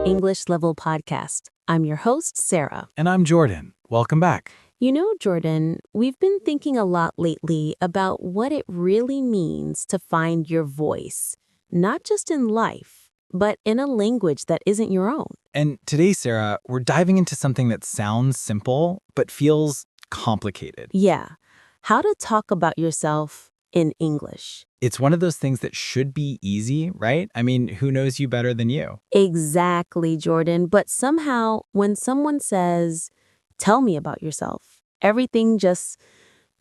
English Level Podcast. I'm your host, Sarah. And I'm Jordan. Welcome back. You know, Jordan, we've been thinking a lot lately about what it really means to find your voice, not just in life, but in a language that isn't your own. And today, Sarah, we're diving into something that sounds simple, but feels complicated. Yeah, how to talk about yourself in English. It's one of those things that should be easy, right? I mean, who knows you better than you? Exactly, Jordan. But somehow, when someone says, tell me about yourself, everything just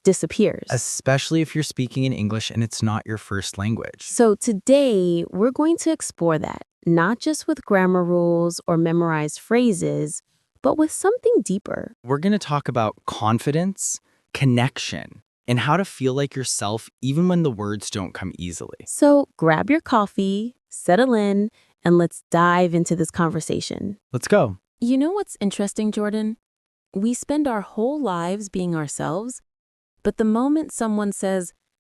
disappears. Especially if you're speaking in English and it's not your first language. So today, we're going to explore that, not just with grammar rules or memorized phrases, but with something deeper. We're going to talk about confidence, connection, and how to feel like yourself even when the words don't come easily. So grab your coffee, settle in, and let's dive into this conversation. Let's go. You know what's interesting, Jordan? We spend our whole lives being ourselves, but the moment someone says,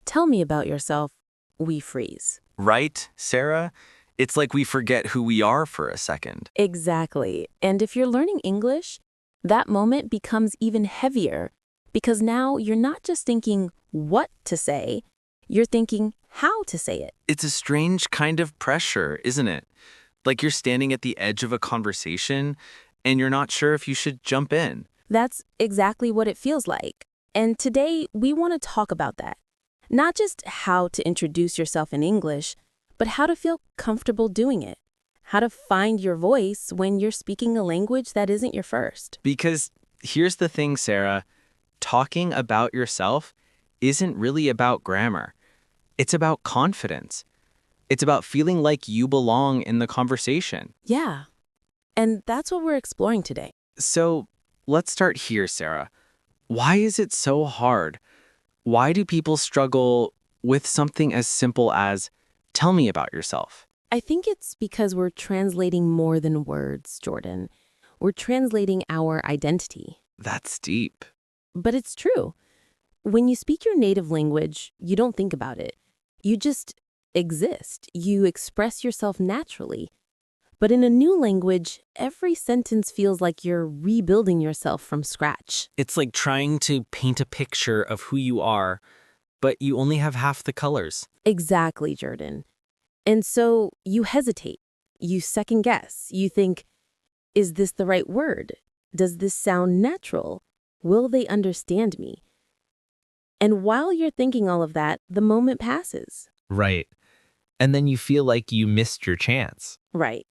tell me about yourself, we freeze. Right, Sarah? It's like we forget who we are for a second. Exactly. And if you're learning English, that moment becomes even heavier because now you're not just thinking what to say, you're thinking how to say it. It's a strange kind of pressure, isn't it? Like you're standing at the edge of a conversation and you're not sure if you should jump in. That's exactly what it feels like. And today we want to talk about that. Not just how to introduce yourself in English, but how to feel comfortable doing it. How to find your voice when you're speaking a language that isn't your first. Because here's the thing, Sarah. Talking about yourself isn't really about grammar. It's about confidence. It's about feeling like you belong in the conversation. Yeah. And that's what we're exploring today. So let's start here, Sarah. Why is it so hard? Why do people struggle with something as simple as, tell me about yourself? I think it's because we're translating more than words, Jordan. We're translating our identity. That's deep. But it's true. When you speak your native language, you don't think about it. You just exist. You express yourself naturally. But in a new language, every sentence feels like you're rebuilding yourself from scratch. It's like trying to paint a picture of who you are, but you only have half the colors. Exactly, Jordan. And so you hesitate. You second guess. You think, is this the right word? Does this sound natural? Will they understand me? And while you're thinking all of that, the moment passes. Right. And then you feel like you missed your chance. Right.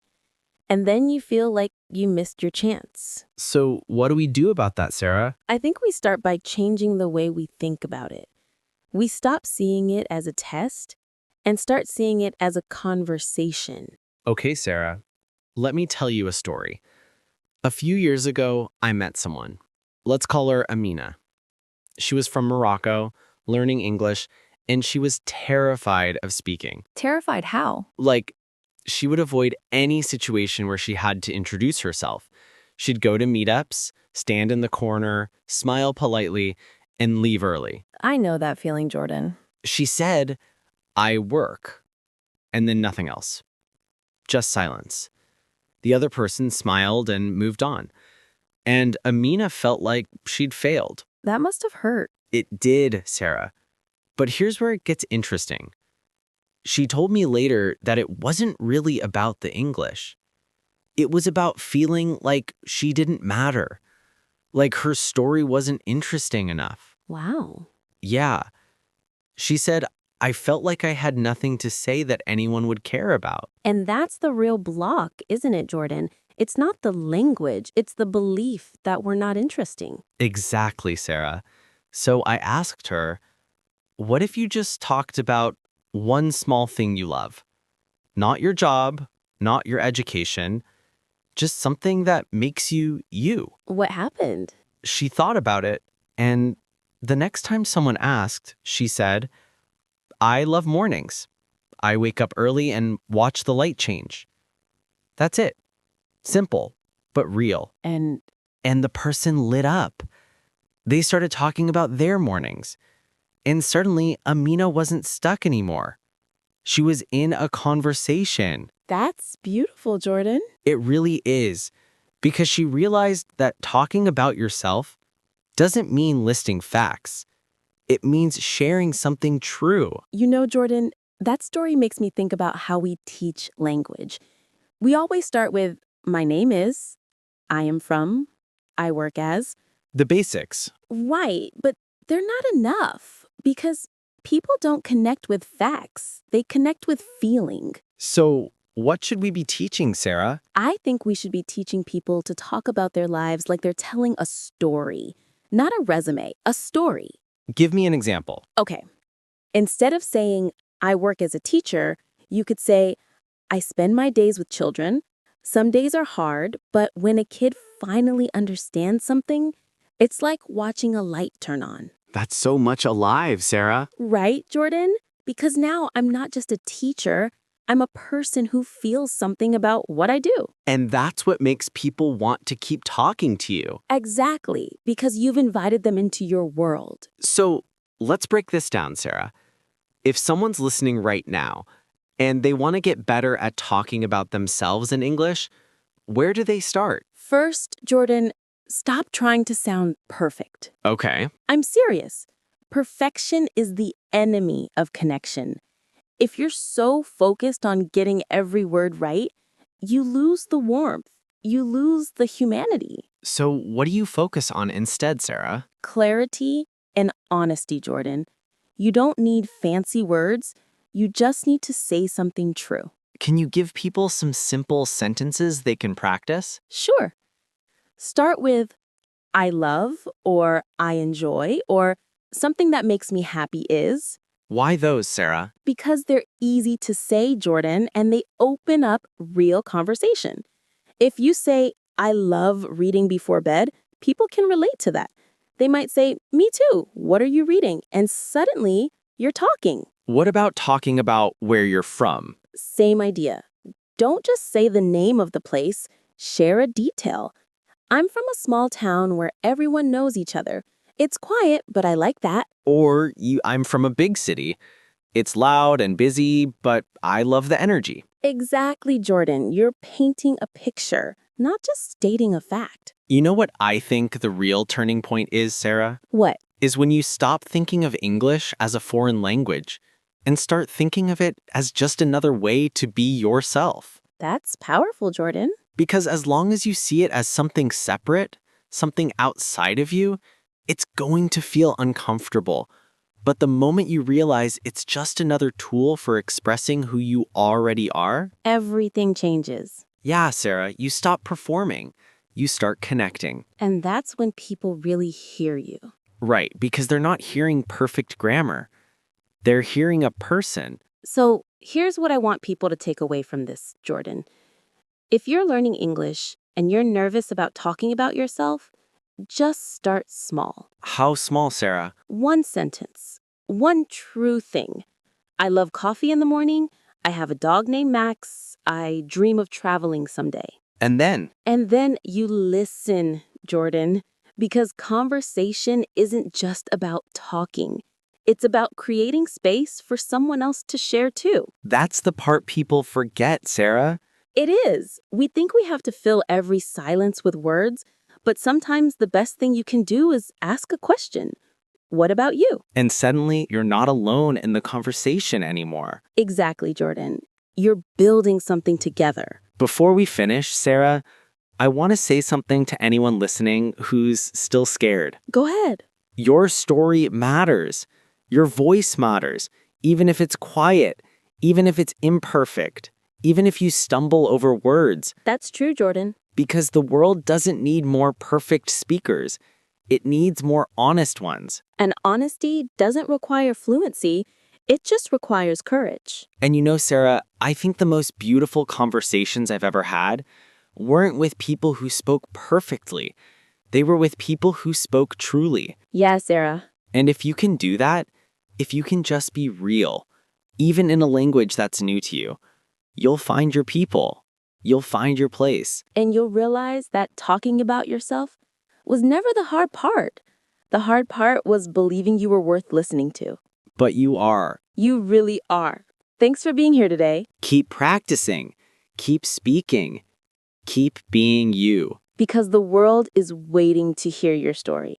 And then you feel like you missed your chance. So what do we do about that, Sarah? I think we start by changing the way we think about it. We stop seeing it as a test and start seeing it as a conversation. Okay, Sarah, let me tell you a story. A few years ago, I met someone. Let's call her Amina. She was from Morocco, learning English, and she was terrified of speaking. Terrified how? Like, she would avoid any situation where she had to introduce herself. She'd go to meetups, stand in the corner, smile politely, and leave early. I know that feeling, Jordan. She said, I work, and then nothing else. Just silence. The other person smiled and moved on. And Amina felt like she'd failed. That must have hurt. It did, Sarah. But here's where it gets interesting. She told me later that it wasn't really about the English. It was about feeling like she didn't matter, like her story wasn't interesting enough. Wow. Yeah. She said, I felt like I had nothing to say that anyone would care about. And that's the real block, isn't it, Jordan? It's not the language, it's the belief that we're not interesting. Exactly, Sarah. So I asked her, what if you just talked about one small thing you love? Not your job, not your education, just something that makes you you. What happened? She thought about it, and the next time someone asked, she said, I love mornings. I wake up early and watch the light change. That's it. Simple, but real. And And the person lit up. They started talking about their mornings. And suddenly, Amina wasn't stuck anymore. She was in a conversation. That's beautiful, Jordan. It really is, because she realized that talking about yourself doesn't mean listing facts. It means sharing something true. You know, Jordan, that story makes me think about how we teach language. We always start with, my name is, I am from, I work as. The basics. Right, but they're not enough because people don't connect with facts. They connect with feeling. So, what should we be teaching, Sarah? I think we should be teaching people to talk about their lives like they're telling a story, not a resume, a story. Give me an example. Okay, instead of saying, I work as a teacher, you could say, I spend my days with children. Some days are hard, but when a kid finally understands something, it's like watching a light turn on. That's so much alive, Sarah. Right, Jordan? Because now I'm not just a teacher, I'm a person who feels something about what I do. And that's what makes people want to keep talking to you. Exactly, because you've invited them into your world. So let's break this down, Sarah. If someone's listening right now and they want to get better at talking about themselves in English, where do they start? First, Jordan, stop trying to sound perfect. Okay. I'm serious. Perfection is the enemy of connection. If you're so focused on getting every word right, you lose the warmth. You lose the humanity. So what do you focus on instead, Sarah? Clarity and honesty, Jordan. You don't need fancy words. You just need to say something true. Can you give people some simple sentences they can practice? Sure. Start with, I love, or I enjoy, or something that makes me happy is. Why those, Sarah? Because they're easy to say, Jordan, and they open up real conversation. If you say, I love reading before bed, people can relate to that. They might say, me too, what are you reading? And suddenly, you're talking. What about talking about where you're from? Same idea. Don't just say the name of the place, share a detail. I'm from a small town where everyone knows each other. It's quiet, but I like that. Or I'm from a big city. It's loud and busy, but I love the energy. Exactly, Jordan. You're painting a picture, not just stating a fact. You know what I think the real turning point is, Sarah? What? Is when you stop thinking of English as a foreign language and start thinking of it as just another way to be yourself. That's powerful, Jordan. Because as long as you see it as something separate, something outside of you, it's going to feel uncomfortable. But the moment you realize it's just another tool for expressing who you already are, Everything changes. yeah, Sarah, you stop performing. You start connecting. And that's when people really hear you. Right, because they're not hearing perfect grammar. They're hearing a person. So here's what I want people to take away from this, Jordan. If you're learning English and you're nervous about talking about yourself, just start small. How small, Sarah? One sentence, one true thing. I love coffee in the morning. I have a dog named Max. I dream of traveling someday. And then, And then you listen, Jordan, because conversation isn't just about talking. It's about creating space for someone else to share too. that's the part people forget, Sarah. It is. We think we have to fill every silence with words, but sometimes the best thing you can do is ask a question. What about you? And suddenly, you're not alone in the conversation anymore. Exactly, Jordan. You're building something together. Before we finish, Sarah, I want to say something to anyone listening who's still scared. Go ahead. Your story matters. Your voice matters, even if it's quiet, even if it's imperfect, even if you stumble over words. That's true, Jordan. Because the world doesn't need more perfect speakers. It needs more honest ones. And honesty doesn't require fluency. It just requires courage. And you know, Sarah, I think the most beautiful conversations I've ever had weren't with people who spoke perfectly. They were with people who spoke truly. Yeah, Sarah. And if you can do that, if you can just be real, even in a language that's new to you, you'll find your people. You'll find your place. And you'll realize that talking about yourself was never the hard part. The hard part was believing you were worth listening to. But you are. You really are. Thanks for being here today. Keep practicing. Keep speaking. Keep being you. Because the world is waiting to hear your story.